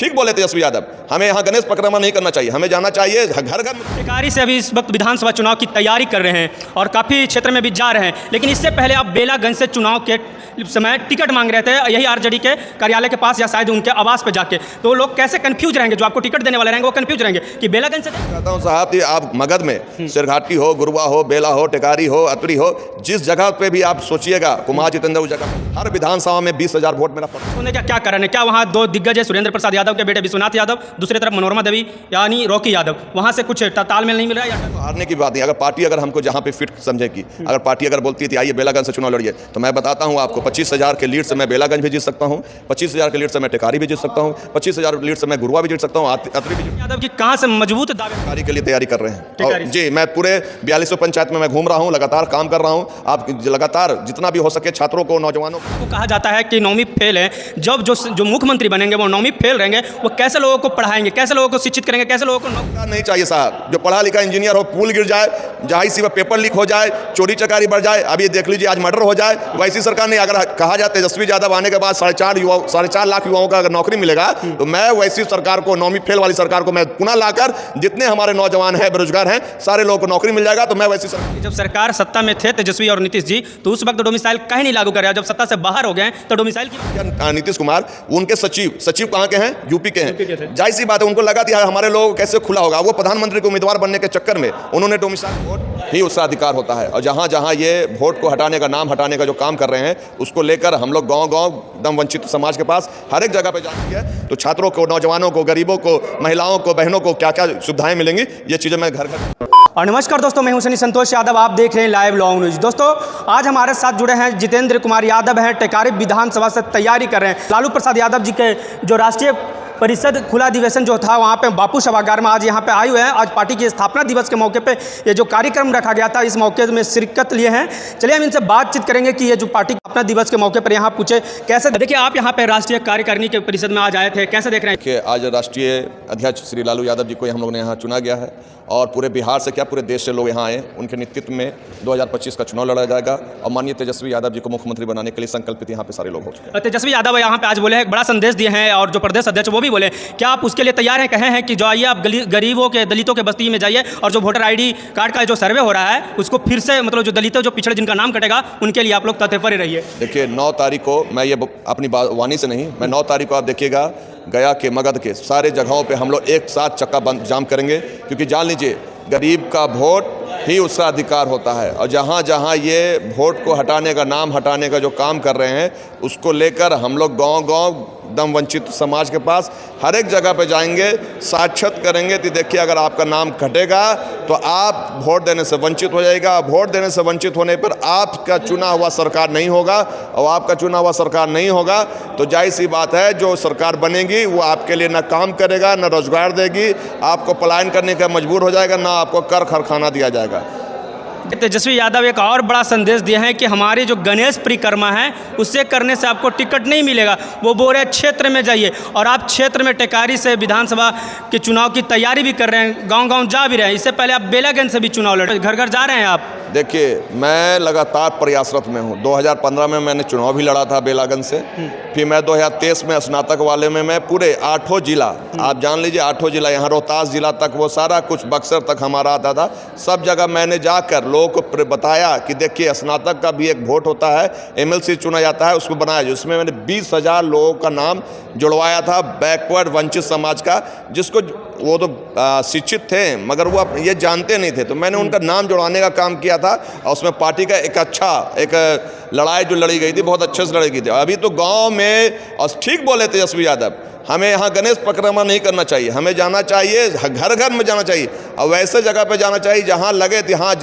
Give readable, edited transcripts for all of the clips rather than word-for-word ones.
ठीक बोले तेजस्वी यादव, हमें यहाँ गणेश परिक्रमा नहीं करना चाहिए, हमें जाना चाहिए घर घर। टेकारी से अभी इस वक्त विधानसभा चुनाव की तैयारी कर रहे हैं और काफ़ी क्षेत्र में भी जा रहे हैं, लेकिन इससे पहले आप बेलागंज से चुनाव के समय टिकट मांग रहे थे, यही आरजेडी के कार्यालय के पास या शायद उनके आवास पे जाके, तो लोग कैसे कंफ्यूज रहेंगे, जो आपको टिकट देने वाले रहेंगे वो कंफ्यूज रहेंगे कि बेलागंज से। कहता हूँ साहब कि आप मगध में सिरघाटी हो, गुरुआ हो, बेला हो, टेकारी हो, अतरी हो, जिस जगह पे भी आप सोचिएगा, कुमार जितेंद्र उस जगह हर विधानसभा में 20,000 वोट मेरा पड़ता है। क्या कारण है, क्या वहाँ दो दिग्गज है, सुरेंद्र प्रसाद यादव के बेटे विश्वनाथ यादव, दूसरी तरफ मनोरमा देवी यानी रॉकी यादव, वहाँ से कुछ तालमेल नहीं मिल रहा है? हारने की बात नहीं, अगर पार्टी अगर हमको जहाँ पे फिट समझेगी, अगर पार्टी अगर बोलती थी आइए बेलागंज से चुनाव लड़िए, तो मैं बताता हूँ आपको 25,000 के लीड से मैं बेलागंज भी जीत सकता हूँ, 25,000 के लीड से मैं टेकारी भी जीत सकता हूँ, 25,000 लीड से मैं गुरुआ भी जीत सकता हूँ, अतरी भी। यादव की कहाँ से मजबूत दावेदारी के लिए तैयारी कर रहे हैं? और जी मैं पूरे 4200 पंचायत में मैं घूम रहा हूँ, लगातार काम कर रहा हूँ। आप लगातार जितना भी हो सके छात्रों को, नौजवानों को। कहा जाता है कि 9वीं फेल है, जब जो मुख्यमंत्री बनेंगे वो 9वीं फेल रहेंगे, वो कैसे लोगों को पढ़ाएंगे, कैसे लोगों को शिक्षित करेंगे, कैसे लोगों को नौकरी नहीं चाहिए साहब। जो पढ़ा लिखा इंजीनियर हो, पुल गिर जाए, जहाँ सी पेपर लीक हो जाए, चोरी चकारी बढ़ जाए, अभी देख लीजिए आज मर्डर हो जाए, वैसी सरकार नहीं। अगर कहा जाए तेजस्वी यादव आने के बाद 4.5 लाख युवाओं का अगर नौकरी मिलेगा, तो मैं वैसी सरकार को, 9वीं फेल वाली सरकार को मैं पुनः लाकर जितने हमारे नौजवान हैं, बेरोजगार हैं, सारे लोगों को नौकरी मिल जाएगा। तो मैं वैसी सरकार, जब सरकार सत्ता में थे तेजस्वी और नीतीश जी, तो उस वक्त डोमिसाइल कहीं नहीं लागू कर रहा, जब सत्ता से बाहर हो गए तो डोमिसाइल की। नीतीश कुमार उनके सचिव कहाँ के हैं? यूपी के हैं। जाहिर सी बात है, उनको लगा था हमारे लोग कैसे खुला होगा, वो प्रधानमंत्री को उम्मीदवार बनने के चक्कर में उन्होंने डोमिसाइल वोट ही उसका अधिकार होता है। और जहाँ जहाँ ये वोट को हटाने का, नाम हटाने का जो काम कर रहे हैं, उसको लेकर हम लोग गाँव दम वंचित समाज के पास हर एक जगह पे जाती है। तो छात्रों को, नौजवानों को, गरीबों को, महिलाओं को, बहनों को क्या क्या सुविधाएं मिलेंगी, ये चीज़ें मैं घर घर। और नमस्कार दोस्तों, मैं हूं सनी संतोष यादव, आप देख रहे हैं लाइव लॉन्ग न्यूज। दोस्तों आज हमारे साथ जुड़े हैं जितेंद्र कुमार यादव हैं, टेकारी विधानसभा से तैयारी कर रहे हैं। लालू प्रसाद यादव जी के जो राष्ट्रीय परिषद खुला अधिवेशन जो था वहाँ पे बापू सभागार में आज यहाँ पे आए हुए हैं। आज पार्टी के स्थापना दिवस के मौके पे ये जो कार्यक्रम रखा गया था, इस मौके में शिरकत लिए हैं। चलिए हम इनसे बातचीत करेंगे कि ये जो पार्टी स्थापना दिवस के मौके पर यहाँ पूछे कैसे। देखिए आप यहाँ पे राष्ट्रीय कार्यकारिणी के परिषद में आज आए थे, कैसे देख रहे हैं? कि आज राष्ट्रीय अध्यक्ष श्री लालू यादव जी को हम लोग ने यहाँ चुना गया है और पूरे बिहार से क्या पूरे देश से लोग यहाँ आए। उनके नेतृत्व में 2025 का चुनाव लड़ा जाएगा और माननीय तेजस्वी यादव जी को मुख्यमंत्री बनाने के लिए संकल्पित यहाँ पे सारे लोग हो चुके हैं। तेजस्वी यादव यहाँ पे आज बोले हैं, एक बड़ा संदेश दिए हैं और जो प्रदेश अध्यक्ष वो भी बोले, क्या आप उसके लिए तैयार हैं? कहे हैं कि जो आइए आप गरीबों के, दलितों के बस्ती में जाइए और जो वोटर ID कार्ड का जो सर्वे हो रहा है उसको फिर से, मतलब जो दलितों, जो पिछड़े जिनका नाम कटेगा, उनके लिए आप लोग तत्पर रहिए। देखिए 9 तारीख को, मैं ये अपनी वाणी से नहीं, मैं 9 तारीख को आप देखिएगा गया के, मगध के सारे जगहों पे हम लोग एक साथ चक्का बंद जाम करेंगे। क्योंकि जान लीजिए गरीब का वोट ही उसका अधिकार होता है। और जहाँ जहाँ ये वोट को हटाने का, नाम हटाने का जो काम कर रहे हैं, उसको लेकर हम लोग गांव-गांव दम वंचित समाज के पास हर एक जगह पे जाएंगे, साक्षात करेंगे। तो देखिए अगर आपका नाम कटेगा तो आप वोट देने से वंचित हो जाएगा। वोट देने से वंचित होने पर आपका चुना हुआ सरकार नहीं होगा, और आपका चुना हुआ सरकार नहीं होगा तो जाहिर सी बात है जो सरकार बनेगी वो आपके लिए ना काम करेगा, ना रोजगार देगी, आपको पलायन करने का मजबूर हो जाएगा, ना आपको कर खरखाना दिया जाएगा। तेजस्वी यादव एक और बड़ा संदेश दिया है कि हमारी जो गणेश परिक्रमा है उससे करने से आपको टिकट नहीं मिलेगा। वो बोल रहे क्षेत्र में जाइए, और आप क्षेत्र में टेकारी से विधानसभा के चुनाव की तैयारी भी कर रहे हैं, गांव-गांव जा भी रहे हैं। इससे पहले आप बेलागंज से भी चुनाव लड़े, घर घर जा रहे हैं आप। देखिए मैं लगातार प्रयासरत में हूँ। 2015 में मैंने चुनाव भी लड़ा था बेलागंज से, फिर मैं 2023 में स्नातक वाले में मैं पूरे 8 जिला, आप जान लीजिए 8 जिला, यहाँ रोहतास जिला तक, वो सारा कुछ बक्सर तक हमारा आता था। सब जगह मैंने जाकर लोगों को बताया कि देखिए स्नातक का भी एक वोट होता है, MLC चुना जाता है, उसको बनाया। जिसमें मैंने 20,000 लोगों का नाम जुड़वाया था, बैकवर्ड वंचित समाज का, जिसको वो तो शिक्षित थे मगर वो ये जानते नहीं थे। तो मैंने उनका नाम जुड़वाने का काम किया था और उसमें पार्टी का एक लड़ाई जो लड़ी गई थी, बहुत अच्छे से लड़ी गई थी। अभी तो गांव में, और ठीक बोले तेजस्वी यादव, हमें यहाँ गणेश परिक्रमा नहीं करना चाहिए, हमें जाना चाहिए घर घर में जाना चाहिए, और वैसे जगह पे जाना चाहिए जहाँ लगे यहाँ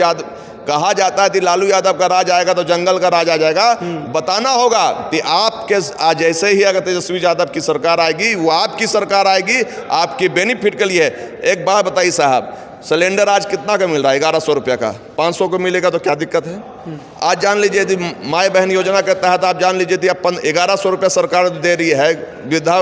कहा जाता है कि लालू यादव का राज आएगा तो जंगल का राज आ जाएगा। बताना होगा कि आपके जैसे ही अगर तेजस्वी यादव की सरकार आएगी, वो आपकी सरकार आएगी, आपकी बेनिफिट के लिए। एक बात बताइए साहब, सिलेंडर आज कितना का मिल रहा है? 1100 रुपये का, 500 को मिलेगा तो क्या दिक्कत है? आज जान लीजिए यदि माई बहन योजना के तहत आप जान लीजिए 1100 रुपये सरकार दे रही है, वृद्धा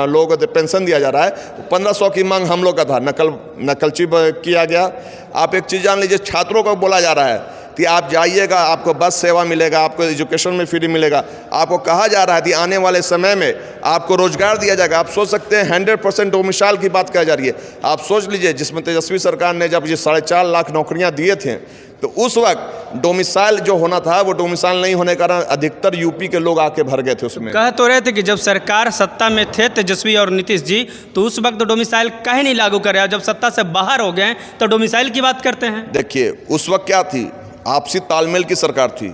लोगों को पेंशन दिया जा रहा है, 1500 की मांग हम लोग का था, नकलची किया गया। आप एक चीज़ जान लीजिए, छात्रों को बोला जा रहा है कि आप जाइएगा, आपको बस सेवा मिलेगा, आपको एजुकेशन में फ्री मिलेगा, आपको कहा जा रहा है कि आने वाले समय में आपको रोजगार दिया जाएगा। आप सोच सकते हैं 100% डोमिसाइल की बात कही जा रही है। आप सोच लीजिए, जिसमें तेजस्वी सरकार ने जब ये 4.5 लाख नौकरियां दिए थे, तो उस वक्त डोमिसाइल जो होना था वो डोमिसाइल नहीं होने के कारण अधिकतर यूपी के लोग आके भर गए थे उसमें। कह तो रहे थे कि जब सरकार सत्ता में थे तेजस्वी और नीतीश जी, तो उस वक्त तो डोमिसाइल काहे नहीं लागू कर रहे हैं, जब सत्ता से बाहर हो गए तो डोमिसाइल की बात करते हैं। देखिए, उस वक्त क्या थी, आपसी तालमेल की सरकार थी।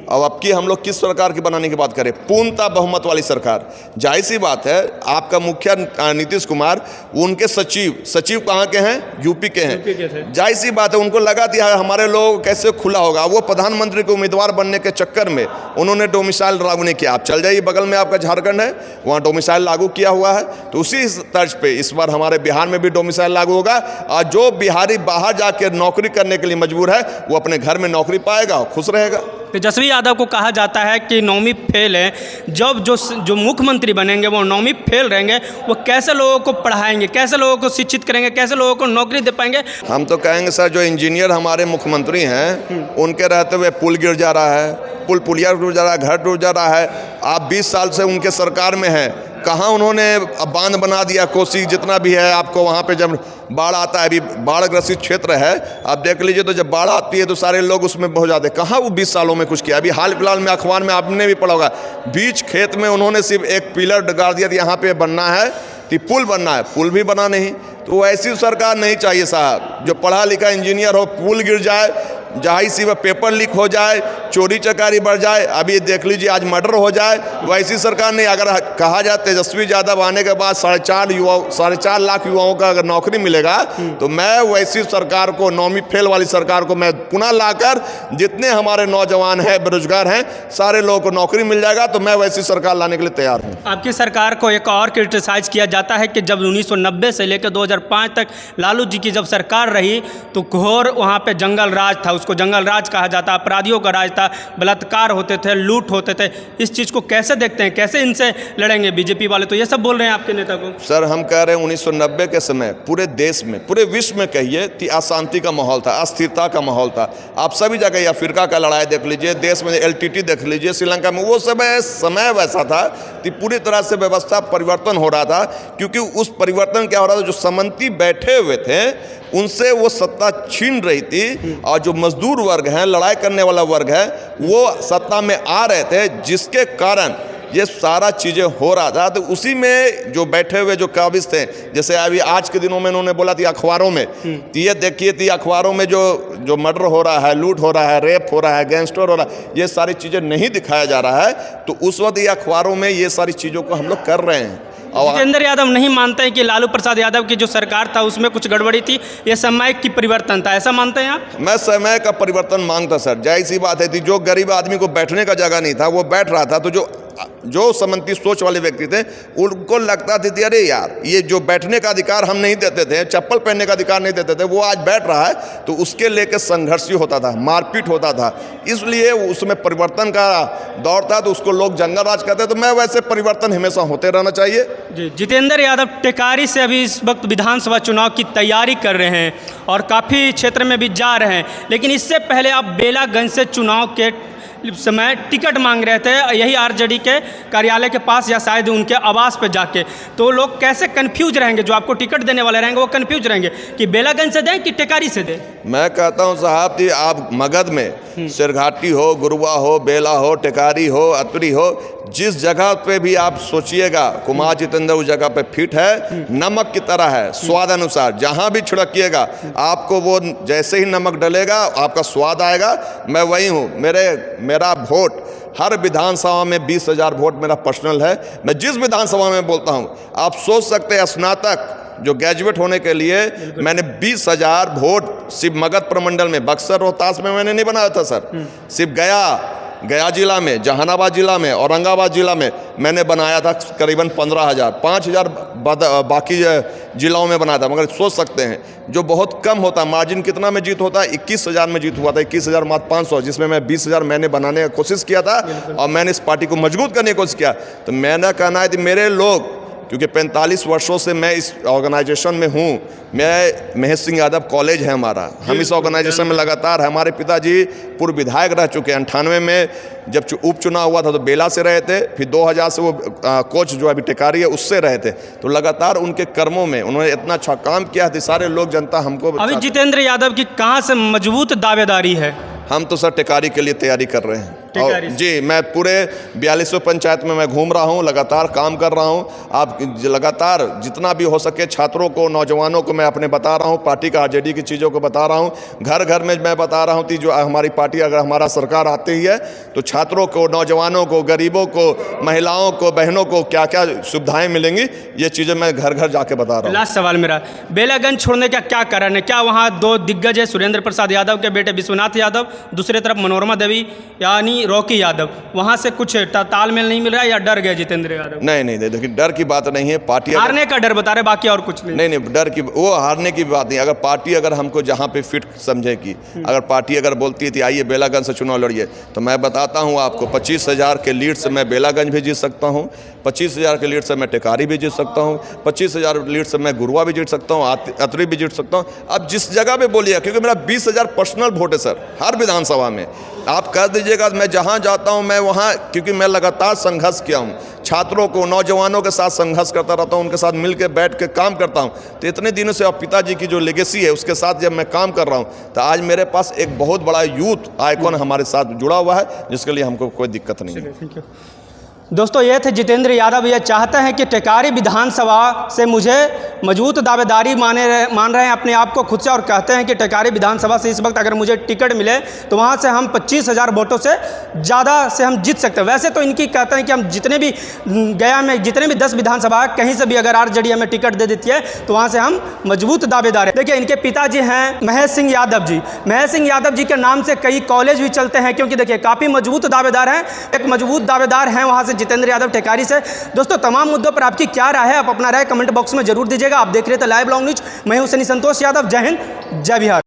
अब की हम लोग किस सरकार की बनाने की बात करें, पूर्णतः बहुमत वाली सरकार। जाहिर सी बात है, आपका मुखिया नीतीश कुमार, उनके सचिव कहाँ के हैं, यूपी के हैं। जाहिर सी बात है, उनको लगा कि हमारे लोग कैसे खुला होगा, वो प्रधानमंत्री के उम्मीदवार बनने के चक्कर में उन्होंने डोमिसाइल लागू नहीं किया। आप चल जाइए, बगल में आपका झारखंड है, वहाँ डोमिसाइल लागू किया हुआ है। तो उसी तर्ज पे इस बार हमारे बिहार में भी डोमिसाइल लागू होगा, और जो बिहारी बाहर जाकर नौकरी करने के लिए मजबूर है, वो अपने घर में नौकरी पाएगा, खुश रहेगा। तेजस्वी यादव को कहा जाता है कि 9वीं फेल है। जब जो मुख्यमंत्री बनेंगे वो 9वीं फेल रहेंगे, वो कैसे लोगों को पढ़ाएंगे, कैसे लोगों को शिक्षित करेंगे, कैसे लोगों को नौकरी दे पाएंगे? हम तो कहेंगे सर, जो इंजीनियर हमारे मुख्यमंत्री हैं, उनके रहते हुए पुल गिर जा रहा है, पुलिया टूट जा रहा है, घर टूट जा रहा है। आप 20 साल से उनके सरकार में हैं, कहाँ उन्होंने बांध बना दिया, कोसी जितना भी है, आपको वहाँ पे जब बाढ़ आता है, अभी बाढ़ ग्रसित क्षेत्र है, आप देख लीजिए, तो जब बाढ़ आती है तो सारे लोग उसमें बह जाते हैं। कहाँ वो 20 सालों में कुछ किया? अभी हाल फिलहाल में अखबार में आपने भी पढ़ा होगा, बीच खेत में उन्होंने सिर्फ एक पिलर गाड़ दिया, यहाँ पे बनना है, कि पुल बनना है, पुल भी बना नहीं। तो ऐसी सरकार नहीं चाहिए साहब, जो पढ़ा लिखा इंजीनियर हो, पुल गिर जाए, जाहिर सी पेपर लीक हो जाए, चोरी चकारी बढ़ जाए, अभी देख लीजिए आज मर्डर हो जाए, वैसी सरकार नहीं। अगर कहा जाए तेजस्वी यादव आने के बाद 4.5 लाख युवाओं का अगर नौकरी मिलेगा, तो मैं वैसी सरकार को, 9वीं फेल वाली सरकार को मैं पुनः लाकर, जितने हमारे नौजवान हैं, बेरोजगार हैं, सारे लोगों को नौकरी मिल जाएगा, तो मैं वैसी सरकार लाने के लिए तैयार हूँ। आपकी सरकार को एक और क्रिटिसाइज किया जाता है कि जब 1990 से लेकर 2005 तक लालू जी की जब सरकार रही, तो घोर वहाँ पे जंगल राज था, उसको जंगल राज कहा जाता, अपराधियों का राज था, बलात्कार होते थे, लूट होते थे। इस चीज़ को कैसे देखते हैं, कैसे इनसे लड़ेंगे बीजेपी वाले? तो ये सब बोल रहे हैं आपके नेता को। सर, हम कह रहे हैं 1990 के समय पूरे देश में, पूरे विश्व में कहिए कि अशांति का माहौल था, अस्थिरता का माहौल था। आप सभी जगह अफ्रीका का लड़ाई देख लीजिए, देश में LTT देख लीजिए, श्रीलंका में, वो समय वैसा था कि पूरी तरह से व्यवस्था परिवर्तन हो रहा था। क्योंकि उस परिवर्तन क्या हो रहा था, जो समंती बैठे हुए थे उनसे वो सत्ता छीन रही थी, और जो मजदूर वर्ग हैं, लड़ाई करने वाला वर्ग है, वो सत्ता में आ रहे थे, जिसके कारण ये सारा चीज़ें हो रहा था। तो उसी में जो बैठे हुए जो काबिज थे, जैसे अभी आज के दिनों में इन्होंने बोला थी अखबारों में, तो ये देखिए थी अखबारों में जो मर्डर हो रहा है, लूट हो रहा है, रेप हो रहा है, गैंगस्टर हो रहा है, ये सारी चीज़ें नहीं दिखाया जा रहा है। तो उस वक्त ये अखबारों में ये सारी चीज़ों को हम लोग कर रहे हैं। जितेंद्र यादव नहीं मानते हैं कि लालू प्रसाद यादव की जो सरकार था उसमें कुछ गड़बड़ी थी, ये समय की परिवर्तन था, ऐसा मानते हैं आप? मैं समय का परिवर्तन मांगता सर। जाहिर सी बात है कि जो गरीब आदमी को बैठने का जगह नहीं था, वो बैठ रहा था, तो जो समंती सोच वाले व्यक्ति थे, उनको लगता था कि अरे यार, ये जो बैठने का अधिकार हम नहीं देते थे, चप्पल पहनने का अधिकार नहीं देते थे, वो आज बैठ रहा है, तो उसके लेकर संघर्ष होता था, मारपीट होता था। इसलिए उसमें परिवर्तन का दौर था, तो उसको लोग जंगल राज कहते हैं। तो मैं वैसे परिवर्तन हमेशा होते रहना चाहिए। जी, जितेंद्र यादव टेकारी से अभी इस वक्त विधानसभा चुनाव की तैयारी कर रहे हैं और काफ़ी क्षेत्र में भी जा रहे हैं, लेकिन इससे पहले आप बेलागंज से चुनाव के समय टिकट मांग रहे थे, यही आरजेडी के कार्यालय के पास या शायद उनके आवास पे जाके। तो लोग कैसे कंफ्यूज रहेंगे, जो आपको टिकट देने वाले रहेंगे वो कंफ्यूज रहेंगे कि बेलागंज से दें कि टेकारी से दें? मैं कहता हूं साहब कि आप मगध में सिरघाटी हो, गुरुआ हो, बेला हो, टेकारी हो, अतरी हो, जिस जगह पे भी आप सोचिएगा, कुमार जितेंद्र उस जगह पे फिट है, नमक की तरह है, स्वाद अनुसार जहाँ भी छिड़किएगा आपको वो जैसे ही नमक डलेगा आपका स्वाद आएगा। मैं वही हूँ। मेरा वोट हर विधानसभा में 20,000 वोट मेरा पर्सनल है। मैं जिस विधानसभा में बोलता हूँ, आप सोच सकते हैं स्नातक जो ग्रेजुएट होने के लिए मैंने 20,000 वोट सिर्फ मगध प्रमंडल में, बक्सर रोहतास में मैंने नहीं बनाया था सर, सिर्फ गया जिला में, जहानाबाद जिला में, औरंगाबाद जिला में मैंने बनाया था करीबन 15,000, 5,000 बाकी जिलाओं में बनाया था। मगर सोच सकते हैं जो बहुत कम होता, मार्जिन कितना में जीत होता है, 21,000 में जीत हुआ था, 21,000 मात्र 500, जिसमें मैं 20,000 मैंने बनाने की कोशिश किया था और मैंने इस पार्टी को मजबूत करने की कोशिश किया। तो मैंने कहना है कि मेरे लोग क्योंकि 45 वर्षों से मैं इस ऑर्गेनाइजेशन में हूँ। मैं महेश सिंह यादव कॉलेज है हमारा, हम इस ऑर्गेनाइजेशन में लगातार, हमारे पिताजी पूर्व विधायक रह चुके हैं। 98 में जब उपचुनाव हुआ था तो बेला से रहे थे, फिर 2000 से वो कोच जो अभी टेकारी है उससे रहे थे। तो लगातार उनके कर्मों में उन्होंने इतना अच्छा काम किया है, सारे लोग जनता हमको। अभी जितेंद्र यादव की कहाँ से मजबूत दावेदारी है? हम तो सर टेकारी के लिए तैयारी कर रहे हैं। और टेकारी जी, मैं पूरे 42 पंचायत में मैं घूम रहा हूँ, लगातार काम कर रहा हूँ। आप लगातार जितना भी हो सके छात्रों को, नौजवानों को मैं अपने बता रहा हूँ, पार्टी का आरजेडी की चीज़ों को बता रहा हूँ। घर घर में मैं बता रहा हूँ कि जो हमारी पार्टी, अगर हमारा सरकार आती ही है तो छात्रों को, नौजवानों को, गरीबों को, महिलाओं को, बहनों को क्या क्या सुविधाएँ मिलेंगी, ये चीज़ें मैं घर घर जाके बता रहा हूँ। लास्ट सवाल मेरा, बेलागंज छोड़ने का क्या कारण है? क्या वहाँ दो दिग्गज है, सुरेंद्र प्रसाद यादव के बेटे विश्वनाथ यादव, दूसरी तरफ मनोरमा देवी यानी रॉकी यादव, वहाँ से कुछ तालमेल नहीं मिल रहा है या डर गए जितेंद्र यादव? नहीं, देखिए डर की बात नहीं है। पार्टी हारने का डर बता रहे, बाकी और कुछ नहीं। डर की, वो हारने की बात नहीं। अगर पार्टी अगर हमको जहाँ पे फिट समझेगी, अगर पार्टी अगर बोलती थी आइए बेलागंज से चुनाव लड़िए, तो मैं बताता हूँ आपको 25,000 के लीड से मैं बेलागंज भी जीत सकता हूँ, 25,000 के लीड से मैं टेकारी भी जीत सकता हूँ, 25,000 लीड से मैं गुरुआ भी जीत सकता हूँ, अतरी भी जीत सकता हूँ। अब जिस जगह पे बोलिए, क्योंकि मेरा 20,000 पर्सनल वोट है सर हर विधानसभा में। आप कह दीजिएगा मैं जहाँ जाता हूँ मैं वहाँ, क्योंकि मैं लगातार संघर्ष किया हूँ, छात्रों को, नौजवानों के साथ संघर्ष करता रहता हूँ, उनके साथ मिल के बैठ के काम करता हूँ। तो इतने दिनों से अब पिताजी की जो लेगेसी है उसके साथ जब मैं काम कर रहा हूँ, तो आज मेरे पास एक बहुत बड़ा यूथ आइकॉन हमारे साथ जुड़ा हुआ है, जिसके लिए हमको कोई दिक्कत नहीं है। दोस्तों ये थे जितेंद्र यादव। ये चाहते हैं कि टेकारी विधानसभा से मुझे मजबूत दावेदारी मान रहे हैं अपने आप को खुद से, और कहते हैं कि टेकारी विधानसभा से इस वक्त अगर मुझे टिकट मिले तो वहाँ से हम 25,000 वोटों से ज़्यादा से हम जीत सकते हैं। वैसे तो इनकी कहते हैं कि हम जितने भी गया में जितने भी 10 विधानसभा कहीं से भी अगर आरजेडी हमें टिकट दे देती है तो वहाँ से हम मजबूत दावेदार हैं। देखिए इनके पिताजी हैं महेश सिंह यादव जी। महेश सिंह यादव जी के नाम से कई कॉलेज भी चलते हैं, क्योंकि देखिए काफ़ी मजबूत दावेदार हैं। एक मजबूत दावेदार हैं वहाँ से जितेंद्र यादव टेकारी से। दोस्तों तमाम मुद्दों पर आपकी क्या राय है, आप अपना राय कमेंट बॉक्स में जरूर दीजिएगा। आप देख रहे थे लाइव लॉन्ग न्यूज, मैं हूं सनी संतोष यादव। जय हिंद, जय बिहार।